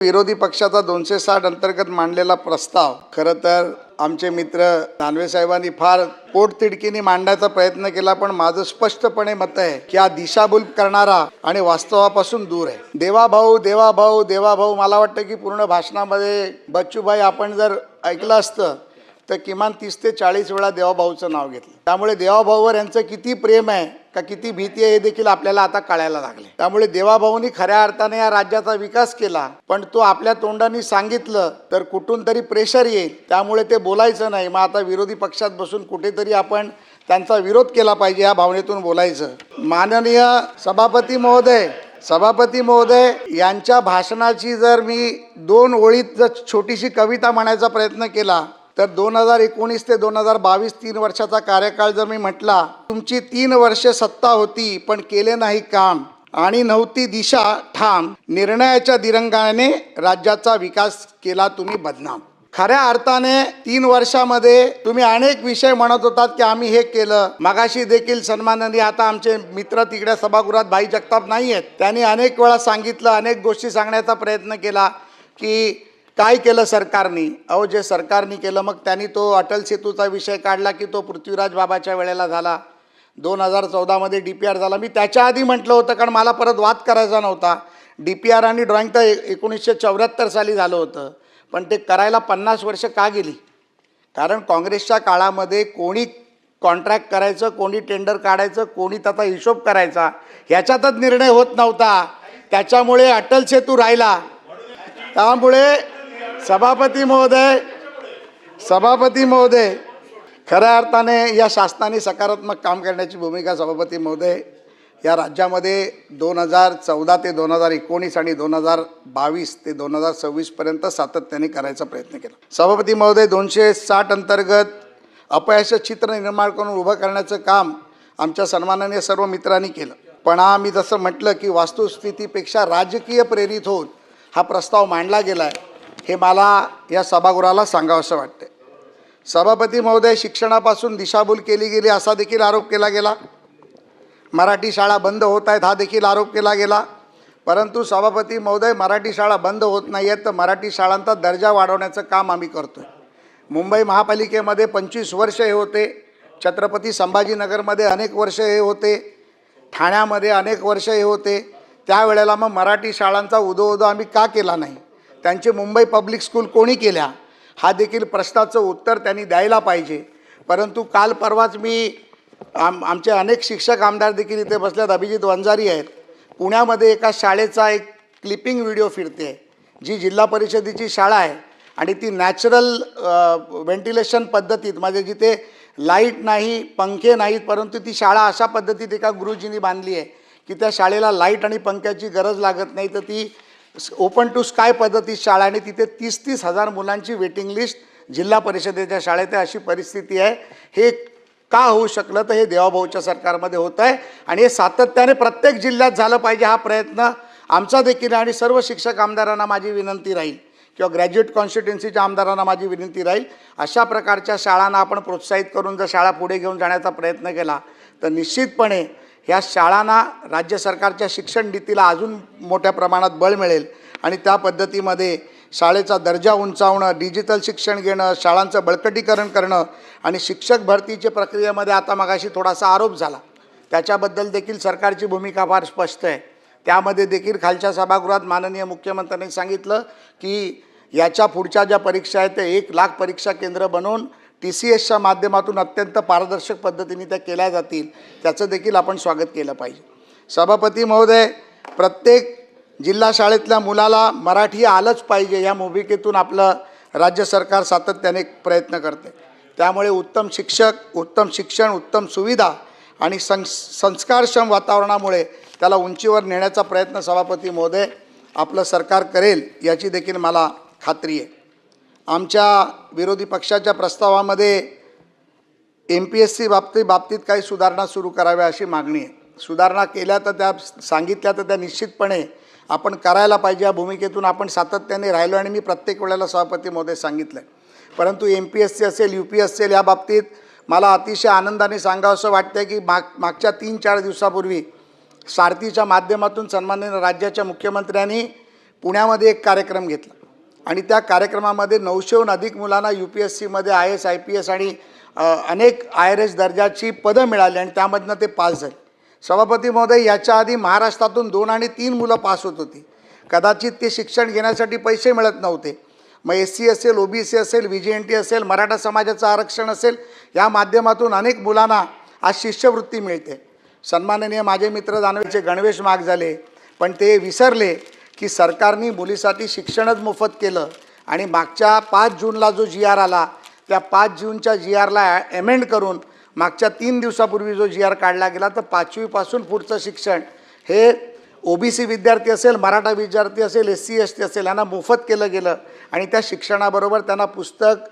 विरोधी पक्षाचा 260 अंतर्गत मांडलेला प्रस्ताव खरं तर आमचे मित्र दानवे साहेबांनी फार पोटतिडकीने मांडायचा प्रयत्न केला, पण माझं स्पष्टपणे मत आहे की हा दिशाभूल करणारा आणि वास्तवापासून दूर आहे। देवाभाऊ देवाभाऊ देवाभाऊ, मला वाटतं की पूर्ण भाषणामध्ये बच्चूभाई आपण जर ऐकलं असतं तर किमान 30 ते 40 वेळा देवाभाऊचं नाव घेतलं। त्यामुळे देवाभाऊवर यांचं किती प्रेम आहे का किती भीती आहे हे देखील आपल्याला आता कळायला लागले। त्यामुळे देवाभाऊंनी खऱ्या अर्थाने या राज्याचा विकास केला, पण तो आपल्या तोंडाने सांगितलं तर कुठून तरी प्रेशर येईल, त्यामुळे ते बोलायचं नाही। मग आता विरोधी पक्षात बसून कुठेतरी आपण त्यांचा विरोध केला पाहिजे, या भावनेतून बोलायचं। माननीय सभापती महोदय यांच्या भाषणाची जर मी 2 ओळीत जर छोटीशी कविता म्हणायचा प्रयत्न केला तर 2019 ते 2022 3 वर्षाचा कार्यकाळ जर मी म्हटला, तुमची 3 वर्षे सत्ता होती पण केले नाही काम आणि नव्हती दिशा ठाम, निर्णयाच्या दिरंगाने राज्याचा विकास केला तुम्ही बदनाम। खऱ्या अर्थाने 3 वर्षामध्ये तुम्ही अनेक विषय म्हणत होतात की आम्ही हे केलं। मगाशी देखील सन्माननीय आता आमचे मित्र तिकडे सभागृहात भाई जगताप नाही आहेत, त्यांनी अनेक वेळा सांगितलं, अनेक गोष्टी सांगण्याचा प्रयत्न केला की काय केलं सरकारने। अहो, जे सरकारने केलं, मग त्यांनी तो अटल सेतूचा विषय काढला की तो पृथ्वीराज बाबाच्या वेळेला झाला, 2014 मध्ये DPR झाला। मी त्याच्या आधी म्हटलं होतं, कारण मला परत वाद करायचा नव्हता। DPR आणि ड्रॉइंग तर 1974 साली झालं होतं, पण ते करायला 50 वर्ष का गेली? कारण काँग्रेसच्या काळामध्ये कोणी कॉन्ट्रॅक्ट करायचं, कोणी टेंडर काढायचं, कोणी त्याचा हिशोब करायचा, ह्याच्यातच निर्णय होत नव्हता। त्याच्यामुळे अटल सेतू राहिला। त्यामुळे सभापती महोदय खऱ्या अर्थाने या शासनाने सकारात्मक काम करण्याची भूमिका सभापती महोदय या राज्यामध्ये 2014 ते 2019 आणि 2022 ते 2026 पर्यंत सातत्याने करायचा प्रयत्न केला। सभापती महोदय 260 अंतर्गत अपयश चित्र निर्माण करून उभं करण्याचं काम आमच्या सन्माननीय सर्व मित्रांनी केलं, पण मी जसं म्हटलं की वास्तुस्थितीपेक्षा राजकीय प्रेरित होऊन हा प्रस्ताव मांडला गेला आहे, हे मला या सभागृहाला सांगावंसं वाटते। सभापती महोदय, शिक्षणापासून दिशाभूल केली गेली असा देखील आरोप केला गेला। मराठी शाळा बंद होत आहेत हा देखील आरोप केला गेला, परंतु सभापती महोदय, मराठी शाळा बंद होत नाही आहेत तर मराठी शाळांचा दर्जा वाढवण्याचं काम आम्ही करतोय। मुंबई महापालिकेमध्ये 25 वर्ष हे होते, छत्रपती संभाजीनगरमध्ये अनेक वर्ष हे होते, ठाण्यामध्ये अनेक वर्ष हे होते। त्यावेळेला मग मराठी शाळांचा उदो आम्ही का केला नाही? त्यांचे मुंबई पब्लिक स्कूल कोणी केल्या? हा देखील प्रश्नाचं उत्तर त्यांनी द्यायला पाहिजे। परंतु काल परवाच मी आमचे अनेक शिक्षक आमदार देखील इथे बसल्यात, अभिजित वंजारी आहेत, पुण्यामध्ये एका शाळेचा एक क्लिपिंग व्हिडिओ फिरते, जी जिल्हा परिषदेची शाळा आहे आणि ती नॅचरल व्हेंटिलेशन पद्धतीत, म्हणजे जिथे लाईट नाही, पंखे नाहीत, परंतु ती शाळा अशा पद्धतीत एका गुरुजींनी बांधली आहे की त्या शाळेला लाईट आणि पंख्याची गरज लागत नाही, तर ती ओपन टू स्काय पद्धतीत शाळा आणि तिथे 30-30 हजार मुलांची वेटिंग लिस्ट जिल्हा परिषदेच्या शाळेत आहे। अशी परिस्थिती आहे। हे का होऊ शकलं? तर हे देवाभाऊच्या सरकारमध्ये होत आहे आणि हे सातत्याने प्रत्येक जिल्ह्यात झालं पाहिजे, हा प्रयत्न आमचा देखील आणि सर्व शिक्षक आमदारांना माझी विनंती राहील किंवा ग्रॅज्युएट कॉन्स्टिट्युन्सीच्या आमदारांना माझी विनंती राहील, अशा प्रकारच्या शाळांना आपण प्रोत्साहित करून जर शाळा पुढे घेऊन जाण्याचा प्रयत्न केला तर निश्चितपणे ह्या शाळांना राज्य सरकारच्या शिक्षण नीतीला अजून मोठ्या प्रमाणात बळ मिळेल आणि त्या पद्धतीमध्ये शाळेचा दर्जा उंचावणं, डिजिटल शिक्षण घेणं, शाळांचं बळकटीकरण करणं आणि शिक्षक भरतीच्या प्रक्रियेमध्ये आता मगाशी थोडासा आरोप झाला, त्याच्याबद्दल देखील सरकारची भूमिका फार स्पष्ट आहे। त्यामध्ये देखील खालच्या सभागृहात माननीय मुख्यमंत्र्यांनी सांगितलं की याच्या पुढच्या ज्या परीक्षा आहेत ते 1 लाख परीक्षा केंद्र बनवून TCSच्या माध्यमातून अत्यंत पारदर्शक पद्धतीने त्या केल्या जातील, त्याचं देखील आपण स्वागत केलं पाहिजे। सभापती महोदय, प्रत्येक जिल्हा शाळेतल्या मुलाला मराठी आलंच पाहिजे या भूमिकेतून आपलं राज्य सरकार सातत्याने प्रयत्न करते। त्यामुळे उत्तम शिक्षक, उत्तम शिक्षण, उत्तम सुविधा आणि संस्कारक्षम वातावरणामुळे त्याला उंचीवर नेण्याचा प्रयत्न सभापती महोदय आपलं सरकार करेल याची देखील मला खात्री आहे। आमच्या विरोधी पक्षाच्या प्रस्तावामध्ये MPSC बाबतीत काही सुधारणा सुरू कराव्या अशी मागणी आहे। सुधारणा केल्या तर त्या सांगितल्या तर त्या निश्चितपणे आपण करायला पाहिजे, या भूमिकेतून आपण सातत्याने राहिलो आणि मी प्रत्येक वेळेला सभापती महोदय सांगितलं आहे। परंतु MPSC असेल, UP असेल, या बाबतीत मला अतिशय आनंदाने सांगावंसं वाटतं की मागच्या 3-4 दिवसापूर्वी सारथीच्या माध्यमातून सन्माननीय राज्याच्या मुख्यमंत्र्यांनी पुण्यामध्ये एक कार्यक्रम घेतला आणि त्या कार्यक्रमामध्ये 900हून अधिक मुलांना UPSCमध्ये IAS IPS आणि अनेक IRS दर्जाची पदं मिळाली आणि त्यामधनं ते पास झाले. सभापती महोदय, याच्या आधी महाराष्ट्रातून 2 आणि 3 मुलं पास होत होती. कदाचित ते शिक्षण घेण्यासाठी पैसे मिळत नव्हते. मग SC असेल, OBC असेल, VGNT असेल, मराठा समाजाचं आरक्षण असेल, या माध्यमातून अनेक मुलांना आज शिष्यवृत्ती मिळते. सन्माननीय माझे मित्र दानवेचे गणवेश महाग झाले, पण ते विसरले की सरकारने मुलीसाठी शिक्षणच मोफत केलं आणि मागच्या 5 जूनला जो GR आला, त्या 5 जूनच्या GRला अमेंड करून मागच्या 3 दिवसापूर्वी जो GR काढला गेला, तर 5वीपासून पुढचं शिक्षण हे OBC विद्यार्थी असेल, मराठा विद्यार्थी असेल, SC ST असेल, यांना मोफत केलं गेलं आणि त्या शिक्षणाबरोबर त्यांना पुस्तक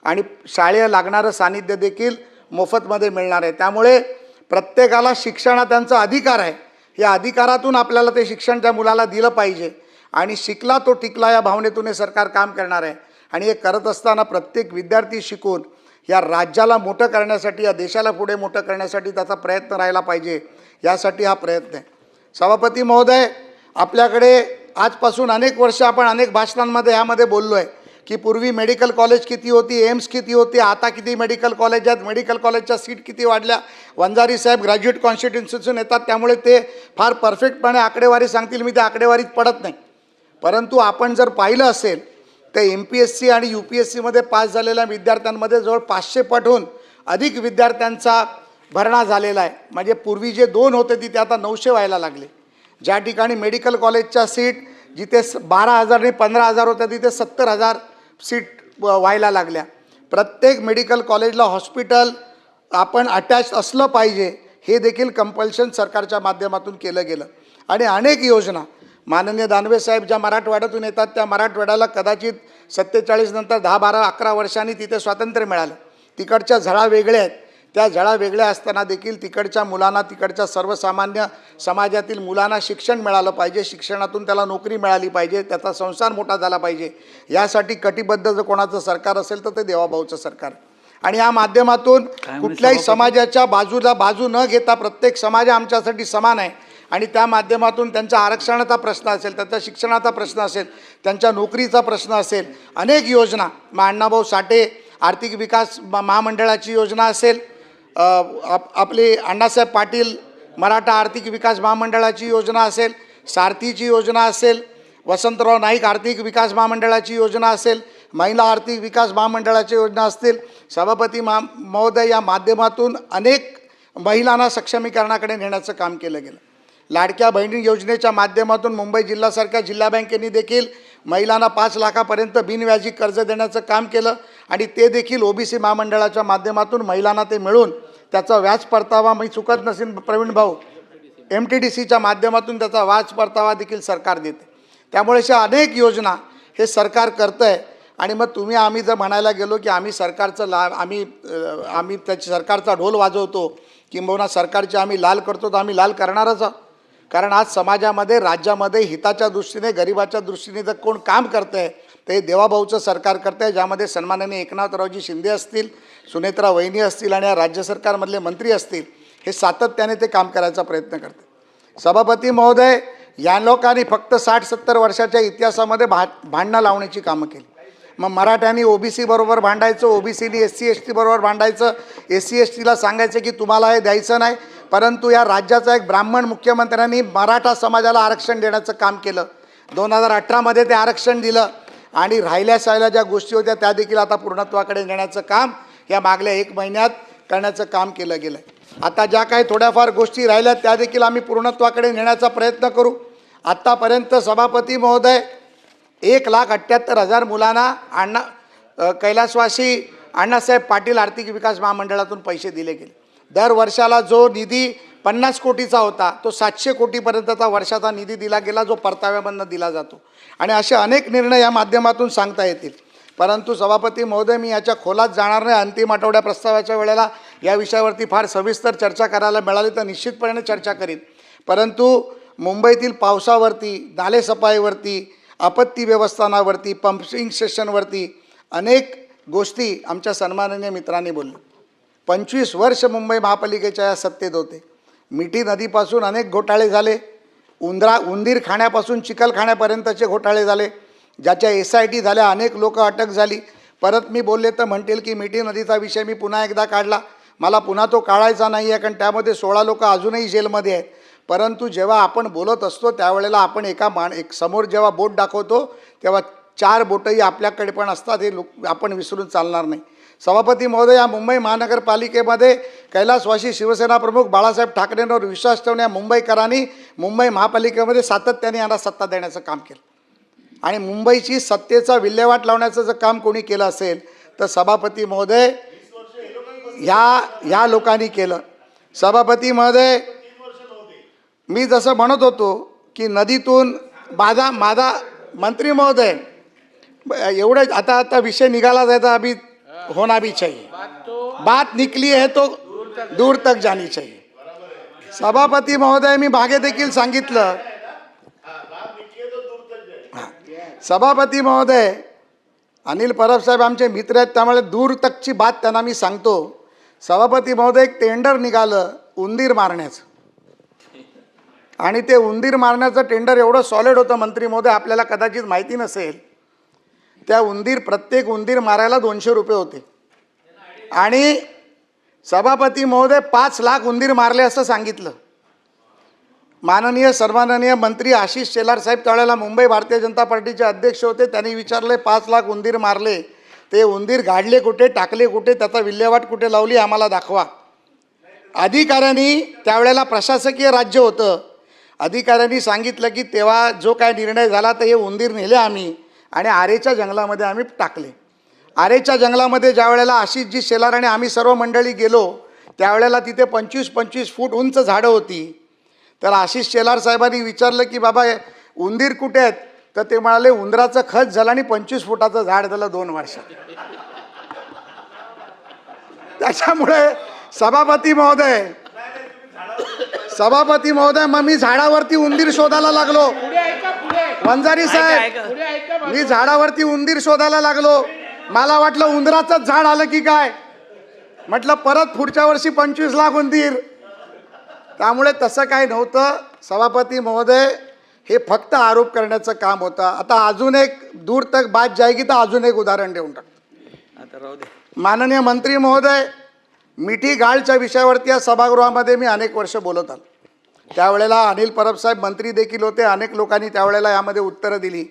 आणि शाळेत लागणारं सानिध्य देखील मोफतमध्ये मिळणार आहे. त्यामुळे प्रत्येकाला शिक्षण हा त्यांचा अधिकार आहे. या अधिकारातून आपल्याला ते शिक्षण त्या मुलाला दिलं पाहिजे आणि शिकला तो टिकला या भावनेतून हे सरकार काम करणार आहे. आणि हे करत असताना प्रत्येक विद्यार्थी शिकून या राज्याला मोठं करण्यासाठी, या देशाला पुढे मोठं करण्यासाठी त्याचा प्रयत्न राहिला पाहिजे, यासाठी हा प्रयत्न आहे. सभापती महोदय, आपल्याकडे आजपासून अनेक वर्ष आपण अनेक भाषणांमध्ये यामध्ये बोललो आहे की पूर्वी मेडिकल कॉलेज किती होती, एम्स किती होती, आता किती मेडिकल कॉलेज आहेत, मेडिकल कॉलेजच्या सीट किती वाढल्या. वंजारी साहेब ग्रॅज्युएट कॉन्स्टिट्युन्सीतून येतात, त्यामुळे ते फार परफेक्टपणे आकडेवारी सांगतील, मी त्या आकडेवारीत पडत नाही. परंतु आपण जर पाहिलं असेल तर MPSC आणि UPSCमध्ये पास झालेल्या विद्यार्थ्यांमध्ये जवळ 500 पटहून अधिक विद्यार्थ्यांचा भरणा झालेला आहे. म्हणजे पूर्वी जे 2 होते तिथे आता 900 व्हायला लागले. ज्या ठिकाणी मेडिकल कॉलेजच्या सीट जिथे 12,000 आणि 15,000 होत्या, तिथे 70,000 सीट व्हायला लागल्या. प्रत्येक मेडिकल कॉलेजला हॉस्पिटल आपण अटॅच असलं पाहिजे, हे देखील कंपल्शन सरकारच्या माध्यमातून केलं गेलं. आणि अनेक योजना माननीय दानवे साहेब ज्या मराठवाड्यातून येतात, त्या मराठवाड्याला कदाचित 47 नंतर 10, 12, 11 वर्षांनी तिथे स्वातंत्र्य मिळालं. तिकडच्या झळा वेगळ्या आहेत. त्या झळा वेगळ्या असताना देखील तिकडच्या मुलांना, तिकडच्या सर्वसामान्य समाजातील मुलांना शिक्षण मिळालं पाहिजे, शिक्षणातून त्याला नोकरी मिळाली पाहिजे, त्याचा संसार मोठा झाला पाहिजे. यासाठी कटिबद्ध जर कोणाचं सरकार असेल तर ते देवाभाऊचं सरकार. आणि या माध्यमातून कुठल्याही समाजाच्या बाजू न घेता प्रत्येक समाज आमच्यासाठी समान आहे आणि त्या माध्यमातून त्यांच्या आरक्षणाचा प्रश्न असेल, त्यांच्या शिक्षणाचा प्रश्न असेल, त्यांच्या नोकरीचा प्रश्न असेल, अनेक योजना, अण्णाभाऊ साठे आर्थिक विकास महामंडळाची योजना असेल, आपले अण्णासाहेब पाटील मराठा आर्थिक विकास महामंडळाची योजना असेल, सारथीची योजना असेल, वसंतराव नाईक आर्थिक विकास महामंडळाची योजना असेल, महिला आर्थिक विकास महामंडळाची योजना असतील. सभापती महोदय, या माध्यमातून अनेक महिलांना सक्षमीकरणाकडे नेण्याचं काम केलं गेलं. लाडक्या बहिणी योजनेच्या माध्यमातून मुंबई जिल्ह्यासारख्या जिल्हा बँकेने देखील महिलांना 5 लाखापर्यंत बिनव्याजी कर्ज देण्याचं काम केलं आणि ते देखील OBC महामंडळाच्या माध्यमातून महिलांना ते मिळून त्याचा व्याज परतावा, मी चुकत नसेल प्रवीण भाऊ, MTDCच्या माध्यमातून त्याचा व्याज परतावा देखील सरकार देते. त्यामुळे अशा अनेक योजना हे सरकार करतं आहे. आणि मग आम्ही जर म्हणायला गेलो की आम्ही सरकारचं आम्ही त्याची सरकारचा ढोल वाजवतो किंबहुना सरकारचे आम्ही लाल करतो, तर आम्ही लाल करणारच आहोत. कारण आज समाजामध्ये, राज्यामध्ये हिताच्या दृष्टीने, गरिबाच्या दृष्टीने जर कोण काम करतं आहे तर हे देवाभाऊचं सरकार करतं आहे, ज्यामध्ये सन्माननीय एकनाथरावजी शिंदे असतील, सुनेत्रा वहिनी असतील आणि या राज्य सरकारमधले मंत्री असतील, हे सातत्याने ते काम करायचा प्रयत्न करतात. सभापती महोदय, या लोकांनी फक्त 60-70 वर्षाच्या इतिहासामध्ये भांडणं लावण्याची कामं केली. मग मराठ्यांनी OBC बरोबर भांडायचं, OBCनी SC ST बरोबर भांडायचं, SC STला सांगायचं की तुम्हाला हे द्यायचं नाही. परंतु या राज्याचा एक ब्राह्मण मुख्यमंत्र्यांनी मराठा समाजाला आरक्षण देण्याचं काम केलं. 2018मध्ये ते आरक्षण दिलं आणि राहिल्या ज्या गोष्टी होत्या त्या देखील आता पूर्णत्वाकडे नेण्याचं काम या मागल्या 1 महिन्यात करण्याचं काम केलं गेलं. आता ज्या काही थोड्याफार गोष्टी राहिल्या त्या देखील आम्ही पूर्णत्वाकडे नेण्याचा प्रयत्न करू. आत्तापर्यंत सभापती महोदय 1,78,000 मुलांना कैलासवासी अण्णासाहेब पाटील आर्थिक विकास महामंडळातून पैसे दिले गेले. दर वर्षाला जो निधी 50 कोटीचा होता तो 700 कोटीपर्यंतचा वर्षाचा निधी दिला गेला, जो परताव्यामधून दिला जातो. आणि असे अनेक निर्णय या माध्यमातून सांगता येतील. परंतु सभापती महोदय, मी याच्या खोलात जाणार नाही. अंतिम आठवड्या प्रस्तावाच्या वेळेला या विषयावरती फार सविस्तर चर्चा करायला मिळाली तर निश्चितपणे चर्चा करीन. परंतु मुंबईतील पावसावरती, नालेसफाईवरती, आपत्ती व्यवस्थापनावरती, पंपिंग स्टेशनवरती अनेक गोष्टी आमच्या सन्माननीय मित्रांनी बोलले. 25 वर्ष मुंबई महापालिकेच्या या सत्तेत होते. मिठी नदीपासून अनेक घोटाळे झाले. उंदीर खाण्यापासून चिखल खाण्यापर्यंतचे घोटाळे झाले, ज्याच्या SIT झाल्या, अनेक लोक अटक झाली. परत मी बोलले तर म्हणतील की मिठी नदीचा विषय मी पुन्हा एकदा काढला. मला पुन्हा तो काढायचा नाही आहे, कारण त्यामध्ये 16 लोक अजूनही जेलमध्ये आहेत. परंतु जेव्हा आपण बोलत असतो त्यावेळेला आपण एक समोर जेव्हा बोट दाखवतो तेव्हा 4 बोटही आपल्याकडे पण असतात, हे आपण विसरून चालणार नाही. सभापती महोदय, या मुंबई महानगरपालिकेमध्ये कैलासवासी शिवसेना प्रमुख बाळासाहेब ठाकरेंवर विश्वास ठेवून या मुंबईकरांनी मुंबई महापालिकेमध्ये सातत्याने यांना सत्ता देण्याचं काम केलं. आणि मुंबईची सत्तेचा विल्हेवाट लावण्याचं जर काम कोणी केलं असेल तर सभापती महोदय ह्या लोकांनी केलं. सभापती महोदय, मी जसं म्हणत होतो की नदीतून माझा मंत्री महोदय एवढं आता विषय निघाला जायचा, अभी होना भी चाहिए, बात निकली है तो दूर तक जानी चाहिए. सभापती महोदय, मी मागे देखील सांगितलं, सभापती महोदय, अनिल परब साहेब आमचे मित्र आहेत, त्यामुळे दूर तकची बात त्यांना मी सांगतो. सभापती महोदय, एक टेंडर निघालं उंदीर मारण्याचं, आणि ते उंदीर मारण्याचं टेंडर एवढं सॉलिड होतं मंत्री महोदय, आपल्याला कदाचित माहिती नसेल, त्या प्रत्येक उंदीर मारायला 200 रुपये होते. आणि सभापती महोदय 5 लाख उंदीर मारले असं सांगितलं. माननीय सर्वमाननीय मंत्री आशिष शेलार साहेब त्यावेळेला मुंबई भारतीय जनता पार्टीचे अध्यक्ष होते. त्यांनी विचारले 5 लाख उंदीर मारले, ते उंदीर गाडले कुठे, टाकले कुठे, त्याचा विल्हेवाट कुठे लावली, आम्हाला दाखवा. अधिकाऱ्यांनी, त्यावेळेला प्रशासकीय राज्य होतं, अधिकाऱ्यांनी सांगितलं की तेव्हा जो काय निर्णय झाला तर हे उंदीर नेले आम्ही आणि आरेच्या जंगलामध्ये आम्ही टाकले. आरेच्या जंगलामध्ये ज्या वेळेला आशिषजी शेलार आणि आम्ही सर्व मंडळी गेलो त्यावेळेला तिथे 25-25 फूट उंच झाडं होती. तर आशिष शेलार साहेबांनी विचारलं की बाबा उंदीर कुठे आहेत, तर ते म्हणाले उंदराचं खत झालं आणि 25 फुटाचं झाड झालं 2 वर्षात. त्याच्यामुळे सभापती महोदय मग मी झाडावरती उंदीर शोधायला लागलो. वंजारी साहेब, मी झाडावरती उंदीर शोधायला लागलो. मला वाटलं उंदराचंच झाड आलं की काय, म्हटलं परत पुढच्या वर्षी 25 लाख उंदीर. त्यामुळे तसं काय नव्हतं. सभापती महोदय, हे फक्त आरोप करण्याचं काम होतं. आता अजून एक दूर तक बात जाएगी तर अजून एक उदाहरण देऊन टाकतो. माननीय मंत्री महोदय, मिठी गाळच्या विषयावरती या सभागृहामध्ये मी अनेक वर्ष बोलत आलो. त्यावेळेला अनिल परब साहेब मंत्री देखील होते. अनेक लोकांनी त्यावेळेला यामध्ये उत्तरं दिली.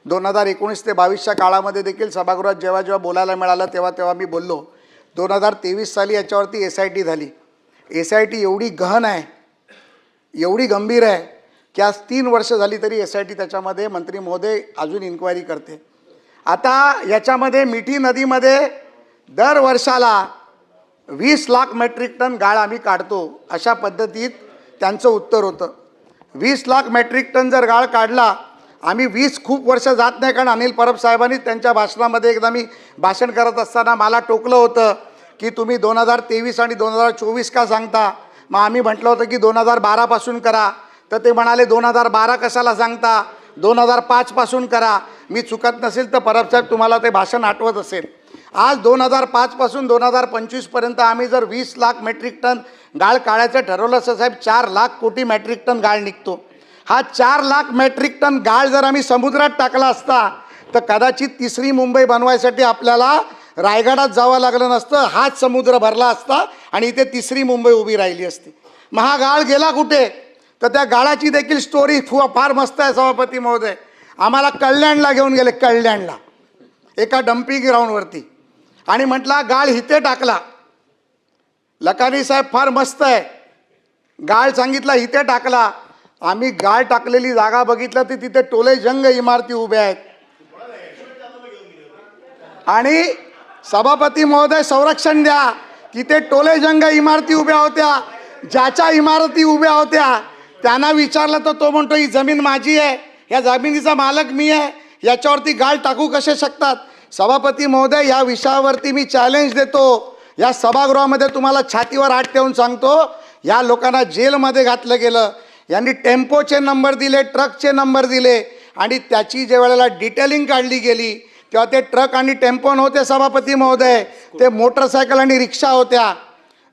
2019 ते 22च्या काळामध्ये देखील सभागृहात जेव्हा बोलायला मिळालं तेव्हा मी बोललो. 2023 साली याच्यावरती SIT झाली. SIT एवढी गहन आहे, एवढी गंभीर आहे की आज 3 वर्ष झाली तरी SIT त्याच्यामध्ये मंत्री महोदय अजून इन्क्वायरी करते. आता याच्यामध्ये मिठी नदीमध्ये दर वर्षाला 20 लाख मेट्रिक टन गाळ आम्ही काढतो, अशा पद्धतीत त्यांचं उत्तर होतं. 20 लाख मेट्रिक टन जर गाळ काढला, आम्ही 20 खूप वर्ष जात नाही, कारण अनिल परब साहेबांनी त्यांच्या भाषणामध्ये एकदा मी भाषण करत असताना मला टोकलं होतं की तुम्ही 2023 आणि 2024 का सांगता. मग आम्ही म्हटलं होतं की 2012 पासून करा, तर ते म्हणाले 2012 कशाला सांगता, 2005 पासून करा. मी चुकत नसेल तर परब साहेब तुम्हाला ते भाषण आठवत असेल. आज 2005 पासून 2025 पर्यंत आम्ही जर 20 लाख मेट्रिक टन गाळ काढायचं ठरवलं असं साहेब 4 लाख कोटी मेट्रिक टन गाळ निघतो. हा 4 लाख मेट्रिक टन गाळ जर आम्ही समुद्रात टाकला असता तर कदाचित 3री मुंबई बनवायसाठी आपल्याला रायगडात जावं लागलं नसतं, हाच समुद्र भरला असता आणि इथे 3री मुंबई उभी राहिली असती. मग हा गाळ गेला कुठे, तर त्या गाळाची देखील स्टोरी फार मस्त आहे सभापती महोदय. आम्हाला कल्याणला घेऊन गेले, कल्याणला एका डम्पिंग ग्राउंडवरती, आणि म्हटला गाळ इथे टाकला. लकानी साहेब फार मस्त आहे, गाळ सांगितला इथे टाकला. आम्ही गाळ टाकलेली जागा बघितलं तर तिथे टोले जंग इमारती उभ्या आहेत. आणि सभापती महोदय संरक्षण द्या, तिथे टोले जंग इमारती उभ्या होत्या. ज्याच्या इमारती उभ्या होत्या त्यांना विचारलं तर तो म्हणतो ही जमीन माझी आहे, या जमिनीचा मालक मी आहे, याच्यावरती गाळ टाकू कसे शकतात. सभापती महोदय, या विषयावरती मी चॅलेंज देतो. या सभागृहामध्ये तुम्हाला छातीवर हात ठेवून सांगतो, या लोकांना जेलमध्ये घातलं गेलं. यांनी टेम्पोचे नंबर दिले, ट्रकचे नंबर दिले, आणि त्याची ज्या वेळेला डिटेलिंग काढली गेली तेव्हा ते ट्रक आणि टेम्पो नव्हते सभापती महोदय, ते मोटरसायकल आणि रिक्षा होत्या.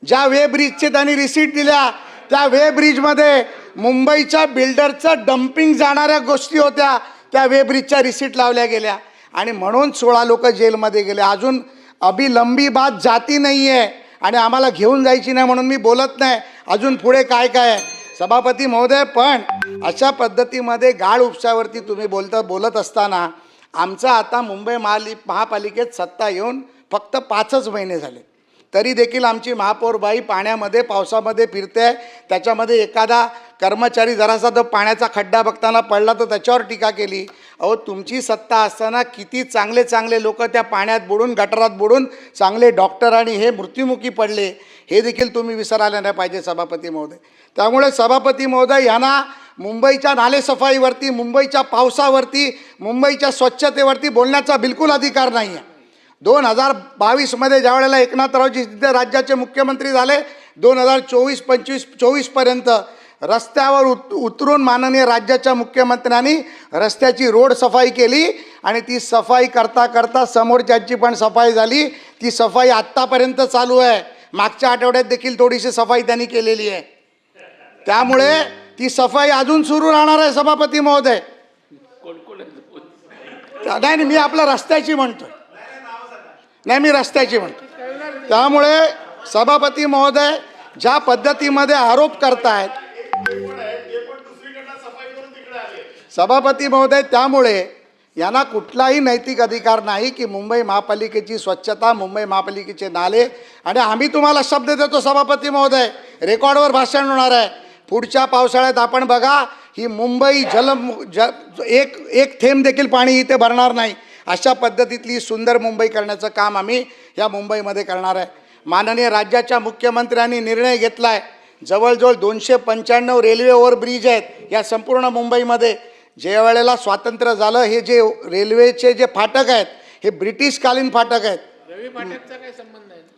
ज्या वे ब्रिजचे त्यांनी रिसीट दिल्या त्या वे ब्रिजमध्ये मुंबईच्या बिल्डरचं डम्पिंग जाणाऱ्या गोष्टी होत्या, त्या वेब्रिजच्या रिसीट लावल्या गेल्या आणि म्हणून 16 लोक जेलमध्ये गेले. अजून अभी लंबी बात जाती नाही आहे आणि आम्हाला घेऊन जायची नाही म्हणून मी बोलत नाही. अजून पुढे काय काय आहे सभापती महोदय. पण अशा पद्धतीमध्ये गाळ उपशावरती तुम्ही बोलत असताना आमचं आता मुंबई महापालिकेत सत्ता येऊन फक्त 5च महिने झाले, तरी देखील आमची महापौरबाई पाण्यामध्ये पावसामध्ये फिरते. त्याच्यामध्ये एखादा कर्मचारी जरासा तो पाण्याचा खड्डा बघताना पडला तर त्याच्यावर टीका केली. अहो, तुमची सत्ता असताना किती चांगले चांगले लोक त्या पाण्यात बुडून गटारात बुडून चांगले डॉक्टर आणि हे मृत्युमुखी पडले, हे देखील तुम्ही विसरायला नाही पाहिजे सभापती महोदय. त्यामुळे सभापती महोदय यांना मुंबईच्या नालेसफाईवरती, मुंबईच्या पावसावरती, मुंबईच्या स्वच्छतेवरती बोलण्याचा बिलकुल अधिकार नाही आहे. 2022मध्ये ज्या वेळेला एकनाथरावजी शिंदे राज्याचे मुख्यमंत्री झाले, 2024-25-24पर्यंत रस्त्यावर उतरून माननीय राज्याच्या मुख्यमंत्र्यांनी रस्त्याची रोड सफाई केली आणि ती सफाई करता करता समोरच्याची पण सफाई झाली. ती सफाई आत्तापर्यंत चालू आहे. मागच्या आठवड्यात देखील थोडीशी सफाई त्यांनी केलेली आहे. त्यामुळे ती सफाई अजून सुरू राहणार आहे सभापती महोदय. नाही, मी आपल्या रस्त्याची म्हणतो, नाही मी रस्त्याची म्हणतो. त्यामुळे सभापती महोदय ज्या पद्धतीमध्ये आरोप करतायत सभापती महोदय, त्यामुळे यांना कुठलाही नैतिक अधिकार नाही की मुंबई महापालिकेची स्वच्छता, मुंबई महापालिकेचे नाले. आणि आम्ही तुम्हाला शब्द देतो सभापती महोदय, रेकॉर्डवर भाषण होणार आहे. पुढच्या पावसाळ्यात आपण बघा, ही मुंबई एक थेंब देखील पाणी इथे भरणार नाही, अशा पद्धतीतली सुंदर मुंबई करण्याचं काम आम्ही या मुंबईमध्ये करणार आहे. माननीय राज्याच्या मुख्यमंत्र्यांनी निर्णय घेतला आहे, जवळजवळ 295 रेल्वे ओव्हरब्रिज आहेत या संपूर्ण मुंबईमध्ये. ज्या वेळेला स्वातंत्र्य झालं, हे जे रेल्वेचे जे फाटक आहेत हे ब्रिटिशकालीन फाटक आहेत.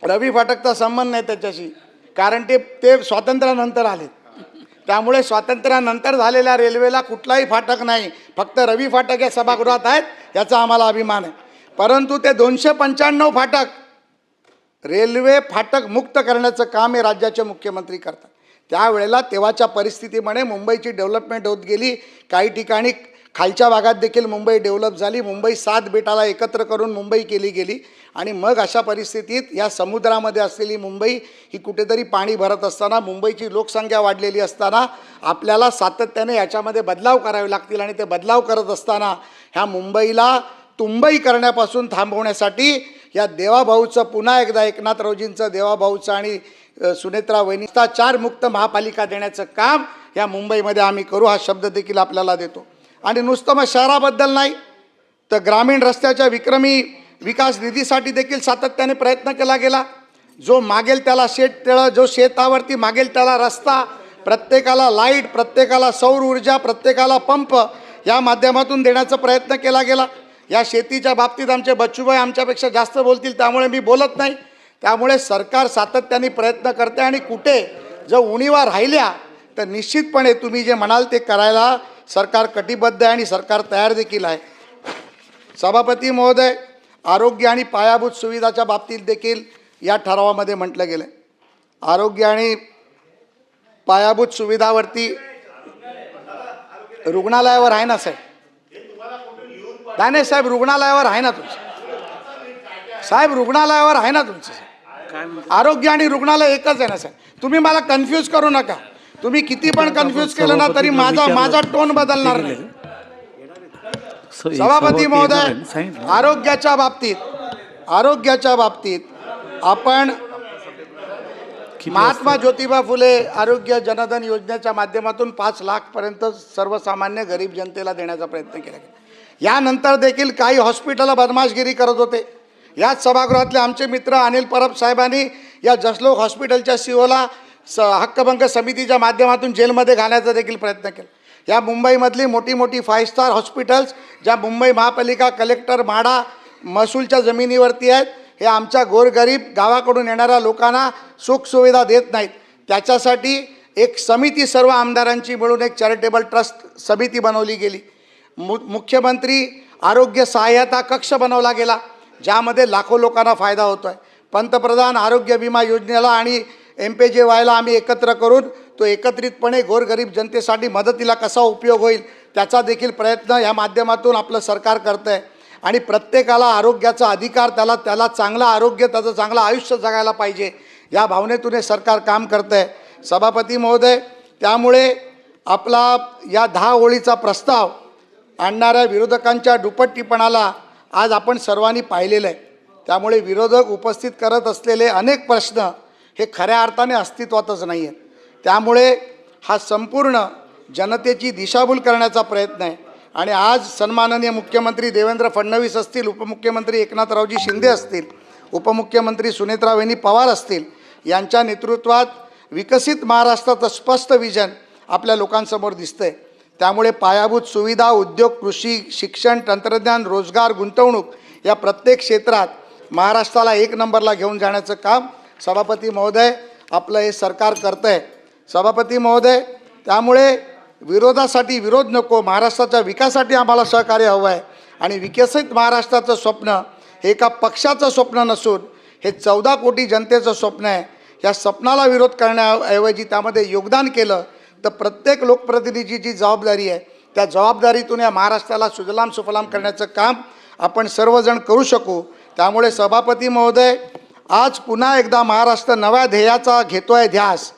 रवी फाटकचा संबंध नाही त्याच्याशी, कारण ते स्वातंत्र्यानंतर आले. त्यामुळे स्वातंत्र्यानंतर झालेल्या रेल्वेला कुठलाही फाटक नाही, फक्त रवी फाटक या सभागृहात आहेत, याचा आम्हाला अभिमान आहे. परंतु ते 295 फाटक रेल्वे फाटक मुक्त करण्याचं काम हे राज्याचे मुख्यमंत्री करतात. त्यावेळेला तेव्हाच्या परिस्थितीमुळे मुंबईची डेव्हलपमेंट होत गेली. काही ठिकाणी खालच्या भागात देखील मुंबई डेव्हलप झाली. मुंबई 7 बेटाला एकत्र करून मुंबई केली गेली आणि मग अशा परिस्थितीत या समुद्रामध्ये असलेली मुंबई ही कुठेतरी पाणी भरत असताना, मुंबईची लोकसंख्या वाढलेली असताना आपल्याला सातत्याने याच्यामध्ये बदलाव करावे लागतील. आणि ते बदलाव करत असताना ह्या मुंबईला तुंबई करण्यापासून थांबवण्यासाठी या देवाभाऊचं, पुन्हा एकदा एकनाथरावजींचं, देवाभाऊचं आणि सुनेत्रा वहिनीचा 4 मुक्त महापालिका देण्याचं काम या मुंबईमध्ये आम्ही करू, हा शब्द देखील आपल्याला देतो. आणि नुसतं मग शहराबद्दल नाही तर ग्रामीण रस्त्याच्या विक्रमी विकास निधीसाठी देखील सातत्याने प्रयत्न केला गेला. जो मागेल त्याला शेततळं, जो शेतावरती मागेल त्याला रस्ता, प्रत्येकाला लाईट, प्रत्येकाला सौर ऊर्जा, प्रत्येकाला पंप या माध्यमातून देण्याचा प्रयत्न केला गेला. या शेतीच्या बाबतीत आमचे बच्चूभाई आमच्यापेक्षा जास्त बोलतील, त्यामुळे मी बोलत नाही. त्यामुळे सरकार सातत्याने प्रयत्न करते आणि कुठे जर उणीवा राहिल्या तर निश्चितपणे तुम्ही जे म्हणाल ते करायला सरकार कटिबद्ध आहे आणि सरकार तयार देखील आहे. सभापती महोदय, आरोग्य आणि पायाभूत सुविधाच्या बाबतीत देखील या ठरावामध्ये म्हटलं गेलं. आरोग्य आणि पायाभूत सुविधावरती रुग्णालयावर आहे ना साहेब? नाही साहेब, रुग्णालयावर आहे ना तुमचं साहेब, रुग्णालयावर आहे ना तुमचं. आरोग्य आणि रुग्णालय एकच आहे ना साहेब? तुम्ही मला कन्फ्यूज करू नका. तुम्ही किती पण कन्फ्यूज केलं ना तरी माझा टोन बदलणार नाही. सभापती महोदय, आरोग्याच्या बाबतीत आपण महात्मा ज्योतिबा फुले आरोग्य जनधन योजनेच्या माध्यमातून 5 लाखपर्यंत सर्वसामान्य गरीब जनतेला देण्याचा प्रयत्न केला गेला. यानंतर देखील काही हॉस्पिटल बदमाशगिरी करत होते. याच सभागृहातले आमचे मित्र अनिल परब साहेबांनी या जसलोक हॉस्पिटलच्या सीओला हक्कभंग समितीच्या माध्यमातून जेलमध्ये घालण्याचा देखील प्रयत्न केला. या मुंबईमधली मोठी मोठी 5 स्टार हॉस्पिटल्स ज्या मुंबई महापालिका, कलेक्टर, म्हाडा, महसूलच्या जमिनीवरती आहेत, हे आमच्या गोरगरीब गावाकडून येणाऱ्या लोकांना सुखसुविधा देत नाहीत. त्याच्यासाठी एक समिती सर्व आमदारांची मिळून एक चॅरिटेबल ट्रस्ट समिती बनवली गेली. मुख्यमंत्री आरोग्य सहाय्यता कक्ष बनवला गेला, ज्यामध्ये लाखो लोकांना फायदा होतो आहे. पंतप्रधान आरोग्य विमा योजनेला आणि MPJYला आम्ही एकत्र करून तो एकत्रितपणे गोरगरीब जनतेसाठी मदतीला कसा उपयोग होईल त्याचा देखील प्रयत्न या माध्यमातून आपलं सरकार करतं आहे. आणि प्रत्येकाला आरोग्याचा अधिकार, त्याला चांगलं आरोग्य, त्याचं चांगलं आयुष्य जगायला पाहिजे या भावनेतून हे सरकार काम करतं आहे. सभापती महोदय, त्यामुळे आपला या 10 ओळीचा प्रस्ताव आणणाऱ्या विरोधकांच्या दुपट्टीपणाला आज आपण सर्वांनी पाहिलेलं आहे. त्यामुळे विरोधक उपस्थित करत असलेले अनेक प्रश्न हे खऱ्या अर्थाने अस्तित्वातच नाही आहेत. त्यामुळे हा संपूर्ण जनतेची दिशाभूल करण्याचा प्रयत्न आहे. आणि आज सन्माननीय मुख्यमंत्री देवेंद्र फडणवीस असतील, उपमुख्यमंत्री एकनाथरावजी शिंदे असतील, उपमुख्यमंत्री सुनेत्रा वहिनी पवार असतील, यांच्या नेतृत्वात विकसित महाराष्ट्राचं स्पष्ट विजन आपल्या लोकांसमोर दिसतंय. त्यामुळे पायाभूत सुविधा, उद्योग, कृषी, शिक्षण, तंत्रज्ञान, रोजगार, गुंतवणूक या प्रत्येक क्षेत्रात महाराष्ट्राला 1 नंबरला घेऊन जाण्याचं काम सभापती महोदय आपलं हे सरकार करतं आहे. सभापती महोदय, त्यामुळे विरोधासाठी विरोध नको, महाराष्ट्राच्या विकासासाठी आम्हाला सहकार्य हवं आहे. आणि विकसित महाराष्ट्राचं स्वप्न हे एका पक्षाचं स्वप्न नसून हे 14 कोटी जनतेचं स्वप्न आहे. या स्वप्नाला विरोध करण्याऐवजी त्यामध्ये योगदान केलं तर प्रत्येक लोकप्रतिनिधीची जी जबाबदारी आहे त्या जबाबदारीतून या महाराष्ट्राला सुजलाम सुफलाम करण्याचं काम आपण सर्वजण करू शकू. त्यामुळे सभापती महोदय, आज पुन्हा एकदा महाराष्ट्र नव्या ध्येयाचा घेतोय ध्यास.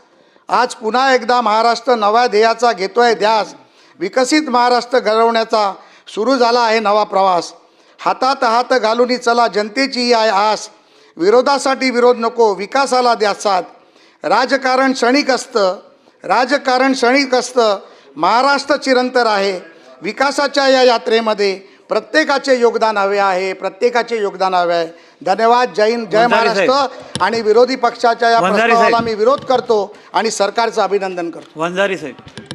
आज पुन्हा एकदा महाराष्ट्र नव्या ध्येयाचा घेतोय ध्यास. विकसित महाराष्ट्र घडवण्याचा सुरू झाला आहे नवा प्रवास. हातात हात घालून चला, जनतेची ही आहे आस. विरोधासाठी विरोध नको, विकासाला द्या साथ. राजकारण क्षणिक असतं, राजकारण क्षणिक असतं, महाराष्ट्र चिरंतर आहे. विकासाच्या या यात्रेमध्ये प्रत्येकाचे योगदान हवे आहे, प्रत्येकाचे योगदान हवे आहे. धन्यवाद. जय हिंद, जय महाराष्ट्र. आणि विरोधी पक्षाच्या या प्रस्तावाला मी विरोध करतो आणि सरकारचं अभिनंदन करतो. वंजारी साहेब.